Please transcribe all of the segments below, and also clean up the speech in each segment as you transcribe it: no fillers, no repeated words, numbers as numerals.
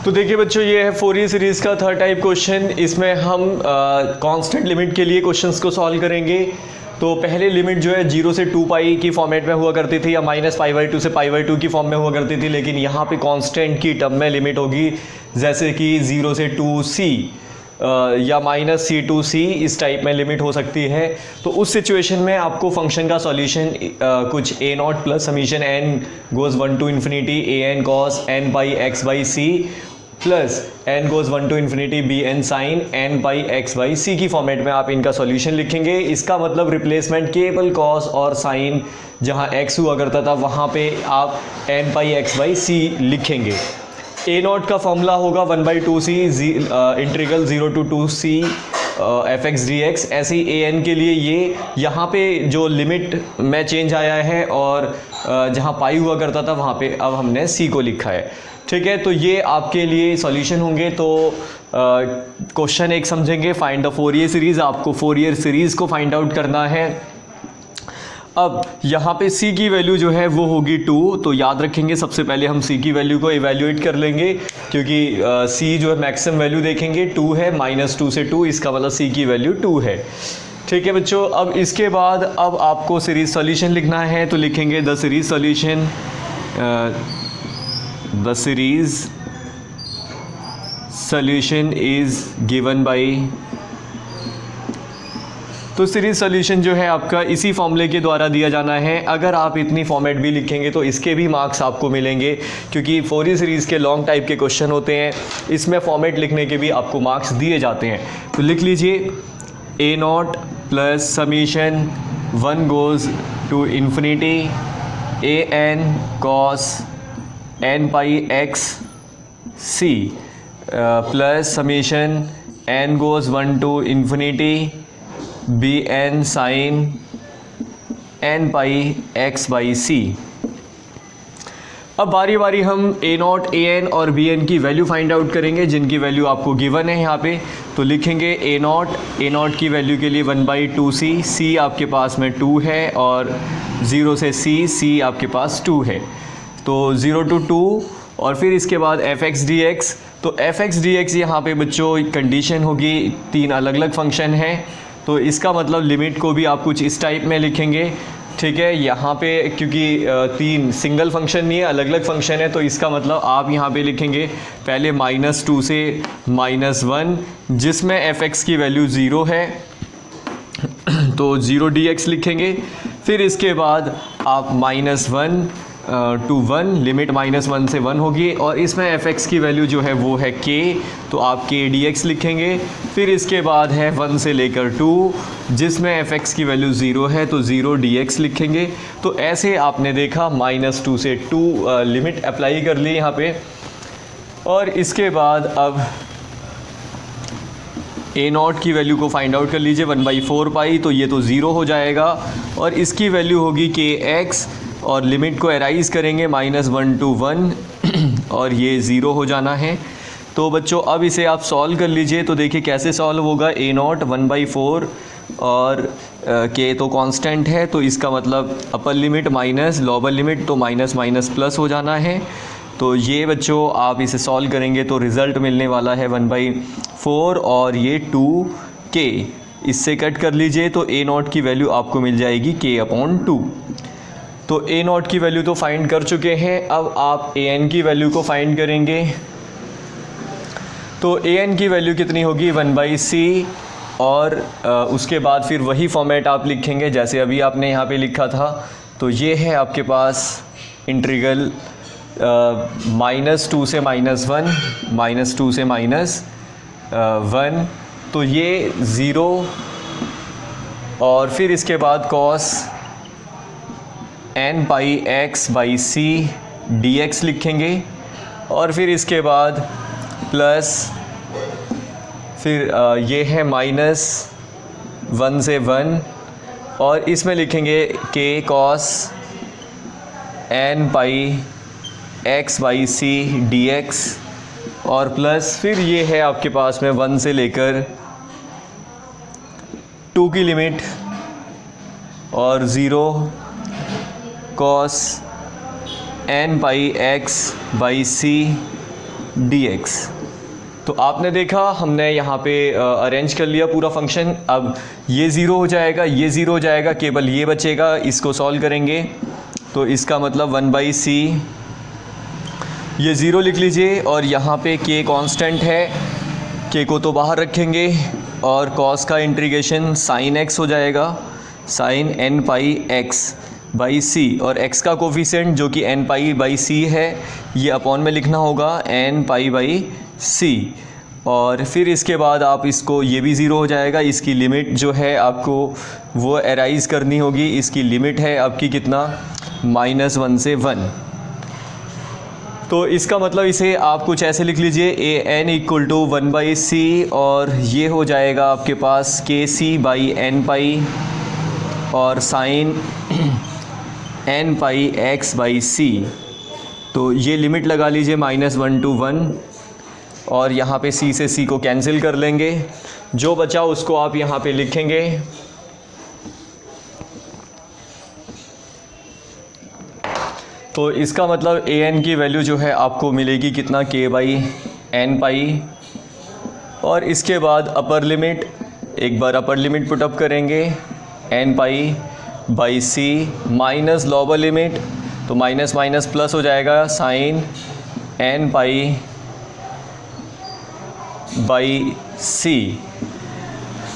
तो देखिए बच्चों, ये है फोरियर सीरीज़ का थर्ड टाइप क्वेश्चन। इसमें हम कांस्टेंट लिमिट के लिए क्वेश्चंस को सॉल्व करेंगे। तो पहले लिमिट जो है 0 से 2 पाई की फॉर्मेट में हुआ करती थी, या -π/2 से π/2 की फॉर्म में हुआ करती थी, लेकिन यहाँ पे कांस्टेंट की टर्म में लिमिट होगी, जैसे कि 0 से 2c या -c to c इस टाइप में लिमिट हो सकती है। तो उस सिचुएशन में आपको फंक्शन का सॉल्यूशन कुछ a0 plus summation n goes 1 to infinity an cos n by x by c plus n goes 1 to infinity bn sin n by x by c की फॉर्मेट में आप इनका सॉल्यूशन लिखेंगे। इसका मतलब रिप्लेसमेंट केवल cos और sin जहाँ x हुआ करता था वहाँ पे आप n by x by c लिखेंगे। a0 का फॉर्मूला होगा 1/2c integral 0 to 2c fx dx। ऐसे ही an के लिए ये यहाँ पे जो लिमिट में चेंज आया है और जहाँ पाई हुआ करता था वहाँ पे अब हमने c को लिखा है। ठीक है, तो ये आपके लिए सॉल्यूशन होंगे। तो क्वेश्चन एक समझेंगे, फाइंड द फोरियर सीरीज़। आपको फोरियर सीरीज़ को फाइंड आउट करना है। अब यहाँ पे c की वैल्यू जो है वो होगी 2। तो याद रखेंगे, सबसे पहले हम c की वैल्यू को इवेल्युएट कर लेंगे, क्योंकि c जो है मैक्सिमम वैल्यू देखेंगे 2 है, -2 से 2, इसका मतलब c की वैल्यू 2 है। ठीक है बच्चों, अब इसके बाद अब आपको सीरीज सॉल्यूशन लिखना है। तो लिखेंगे the series solution, the series solution is given by. तो सीरीज सॉल्यूशन जो है आपका इसी फॉर्मूले के द्वारा दिया जाना है। अगर आप इतनी फॉर्मेट भी लिखेंगे तो इसके भी मार्क्स आपको मिलेंगे, क्योंकि फोरियर सीरीज़ के लॉन्ग टाइप के क्वेश्चन होते हैं, इसमें फॉर्मेट लिखने के भी आपको मार्क्स दिए जाते हैं। तो लिख लीजिए a0 plus summation 1 goes to infinity an cos n pi x c plus summation n goes 1 to infinity bn sin n pi x by c। अब बारी बारी हम a0, an और bn की वैल्यू फाइंड आउट करेंगे, जिनकी value आपको given है यहाँ पे। तो लिखेंगे a0 की वैल्यू के लिए 1/2c, c आपके पास में 2 है, और 0 से c आपके पास 2 है। तो 0 to 2 और फिर इसके बाद fx dx। तो fx dx यहाँ पे बच्चों कंडीशन होगी, 3 अलग अलग फंक्शन हैं, तो इसका मतलब लिमिट को भी आप कुछ इस टाइप में लिखेंगे। ठीक है, यहाँ पे क्योंकि 3 सिंगल फंक्शन नहीं है, अलग अलग फंक्शन है, तो इसका मतलब आप यहाँ पे लिखेंगे पहले -2 से -1, जिसमें fx की वैल्यू 0 है, तो 0 dx लिखेंगे। फिर इसके बाद आप -1 to 1, लिमिट -1 से 1 होगी, और इसमें fx की वैल्यू जो है वो है k, तो आप k dx लिखेंगे। फिर इसके बाद है 1 से लेकर 2, जिसमें fx की वैल्यू 0 है, तो 0 dx लिखेंगे। तो ऐसे आपने देखा -2 से 2 लिमिट अप्लाई कर ली यहाँ पे। और इसके बाद अब a0 की वैल्यू को फाइंड आउट कर लीजिए 1/4 पाई, तो ये तो 0 हो जाएगा, और इसकी वैल्यू होगी kx, और लिमिट को एराइज करेंगे -1 to 1 और ये 0 हो जाना है। तो बच्चों अब इसे आप सॉल्व कर लीजिए। तो देखिए कैसे सॉल्व होगा। a0 1/4 और k तो कांस्टेंट है, तो इसका मतलब upper limit minus lower limit, तो माइनस माइनस प्लस हो जाना है। तो ये बच्चों आप इसे सॉल्व करेंगे तो रिज़ल्ट मिलने वाला है 1/4 और ये 2k। इससे कट कर लीजिए तो a0 की वैल्यू आपको मिल जाएगी k/2। तो a0 की वैल्यू तो फाइंड कर चुके हैं, अब आप an की वैल्यू को फाइंड करेंगे। तो an की वैल्यू कितनी होगी 1/c, और उसके बाद फिर वही फॉर्मेट आप लिखेंगे जैसे अभी आपने यहाँ पे लिखा था। तो ये है आपके पास इंटीग्रल -2 से -1, -2 से -1, तो ये 0, और फिर इसके बाद cos n pi x by c dx लिखेंगे, और फिर इसके बाद प्लस फिर ये है -1 से 1, और इसमें लिखेंगे k cos n pi x by c dx, और प्लस फिर ये है आपके पास में 1 से लेकर 2 की लिमिट, और 0 cos n pi x by c dx। तो आपने देखा हमने यहाँ पे अरेंज कर लिया पूरा फंक्शन। अब ये ज़ीरो हो जाएगा, ये ज़ीरो हो जाएगा, केवल ये बचेगा, इसको सॉल्व करेंगे तो इसका मतलब 1/c, ये ज़ीरो लिख लीजिए और यहाँ पे k कांस्टेंट है, k को तो बाहर रखेंगे और cos का इंटीग्रेशन sin x हो जाएगा, sin n pi x by c, और x का कोफिशिएंट जो कि n पाई बाई c है ये अपॉन में लिखना होगा n पाई बाई c। और फिर इसके बाद आप इसको, ये भी ज़ीरो हो जाएगा, इसकी लिमिट जो है आपको वो एराइज़ करनी होगी। इसकी लिमिट है आपकी कितना, -1 से 1। तो इसका मतलब इसे आप कुछ ऐसे लिख लीजिए, a n = 1/c, और ये हो जाएगा आपके पास kc बाई n पाई और sine n pi x by c। तो ये लिमिट लगा लीजिए -1 to 1, और यहाँ पे c से c को कैंसिल कर लेंगे, जो बचा उसको आप यहाँ पे लिखेंगे। तो इसका मतलब a n की वैल्यू जो है आपको मिलेगी कितना, k बाई n पाई, और इसके बाद अपर लिमिट, एक बार अपर लिमिट पुटअप करेंगे n pi by c minus lower limit, तो माइनस माइनस प्लस हो जाएगा sine n pi by c।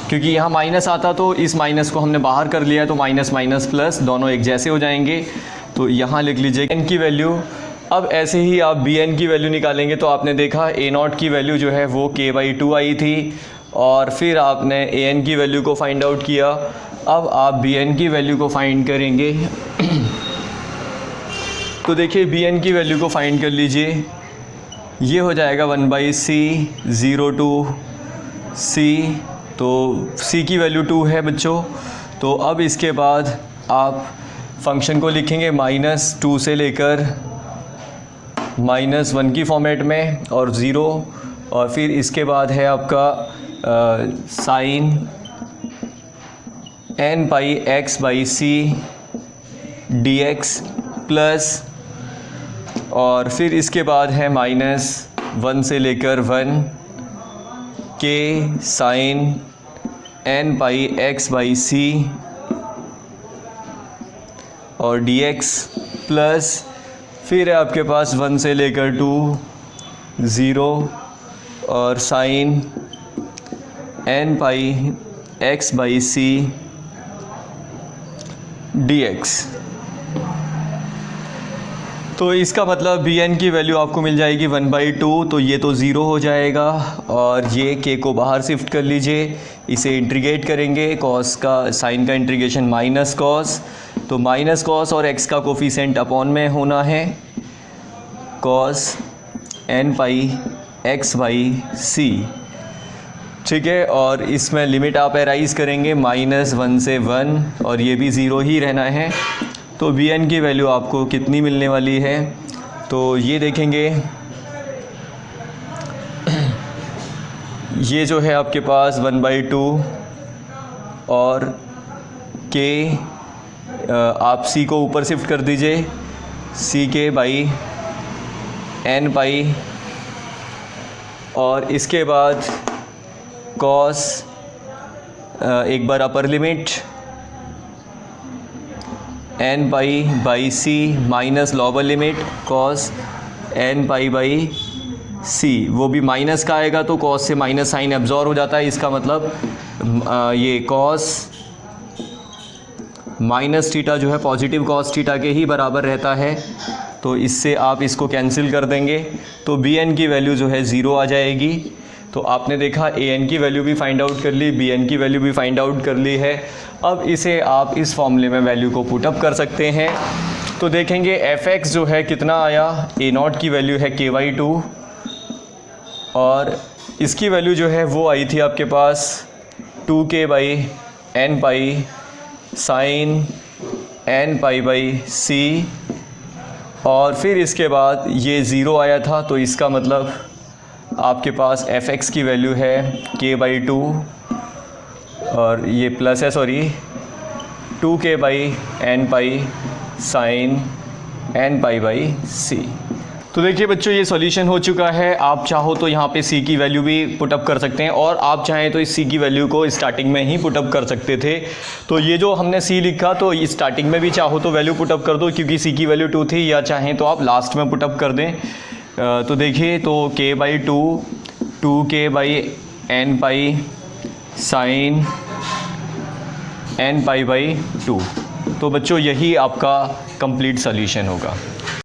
क्योंकि यहाँ माइनस आता तो इस माइनस को हमने बाहर कर लिया, तो माइनस माइनस प्लस दोनों एक जैसे हो जाएंगे। तो यहाँ लिख लीजिए n की वैल्यू। अब ऐसे ही आप bn की वैल्यू निकालेंगे तो आपने देखा a0 की वैल्यू जो है वो k/2 आई थी, और फिर आपने an की वैल्यू को फाइंड आउट किया। अब आप bn की वैल्यू को फाइंड करेंगे। तो देखिए bn की वैल्यू को फाइंड कर लीजिए, ये हो जाएगा 1/c 0 to c, तो c की वैल्यू 2 है बच्चों। तो अब इसके बाद आप फंक्शन को लिखेंगे -2 से लेकर -1 की फॉर्मेट में और 0, और फिर इसके बाद है आपका sine n pi x by c dx plus, और फिर इसके बाद है -1 से लेकर 1 k sine n pi x by c और dx प्लस, फिर है आपके पास 1 से लेकर 2 0 और sine n pi x by c dx। तो इसका मतलब bn की वैल्यू आपको मिल जाएगी 1/2, तो ये तो ज़ीरो हो जाएगा, और ये k को बाहर शिफ्ट कर लीजिए, इसे इंटीग्रेट करेंगे, cos का साइन का इंटीग्रेशन माइनस cos, तो माइनस cos और x का कोफिशिएंट अपॉन में होना है cos n pi x by c, ठीक है। और इसमें लिमिट आप एराइज़ करेंगे -1 से 1, और ये भी ज़ीरो ही रहना है। तो bn की वैल्यू आपको कितनी मिलने वाली है, तो ये देखेंगे, ये जो है आपके पास 1/2 और k, आप c को ऊपर शिफ्ट कर दीजिए, c k by n pi, और इसके बाद cos, एक बार upper limit n pi by c minus lower limit cos n pi by c, वो भी माइनस का आएगा तो cos से माइनस साइन एब्जॉर्ब हो जाता है, इसका मतलब ये cos माइनस थीटा जो है पॉजिटिव cos थीटा के ही बराबर रहता है, तो इससे आप इसको कैंसिल कर देंगे, तो bn की वैल्यू जो है ज़ीरो आ जाएगी। तो आपने देखा an की वैल्यू भी फाइंड आउट कर ली, bn की वैल्यू भी फाइंड आउट कर ली है। अब इसे आप इस फॉर्मूले में वैल्यू को पुटअप कर सकते हैं। तो देखेंगे fx जो है कितना आया, a0 की वैल्यू है k/2, और इसकी वैल्यू जो है वो आई थी आपके पास 2k by n pi sine n pi by c, और फिर इसके बाद ये ज़ीरो आया था, तो इसका मतलब आपके पास fx की वैल्यू है k/2, और ये प्लस है, sorry 2k by n pi sine n pi by c। तो देखिए बच्चों, ये सॉल्यूशन हो चुका है। आप चाहो तो यहाँ पे सी की वैल्यू भी पुटअप कर सकते हैं, और आप चाहें तो इस सी की वैल्यू को स्टार्टिंग में ही पुटअप कर सकते थे। तो ये जो हमने सी लिखा, तो स्टार्टिंग में भी चाहो तो वैल्यू पुटअप कर दो, क्योंकि सी की वैल्यू 2 थी, या चाहें तो आप लास्ट में पुटअप कर दें। तो देखिए, तो k/2 2k/n sin n π/2। तो बच्चों, यही आपका कंप्लीट सॉल्यूशन होगा।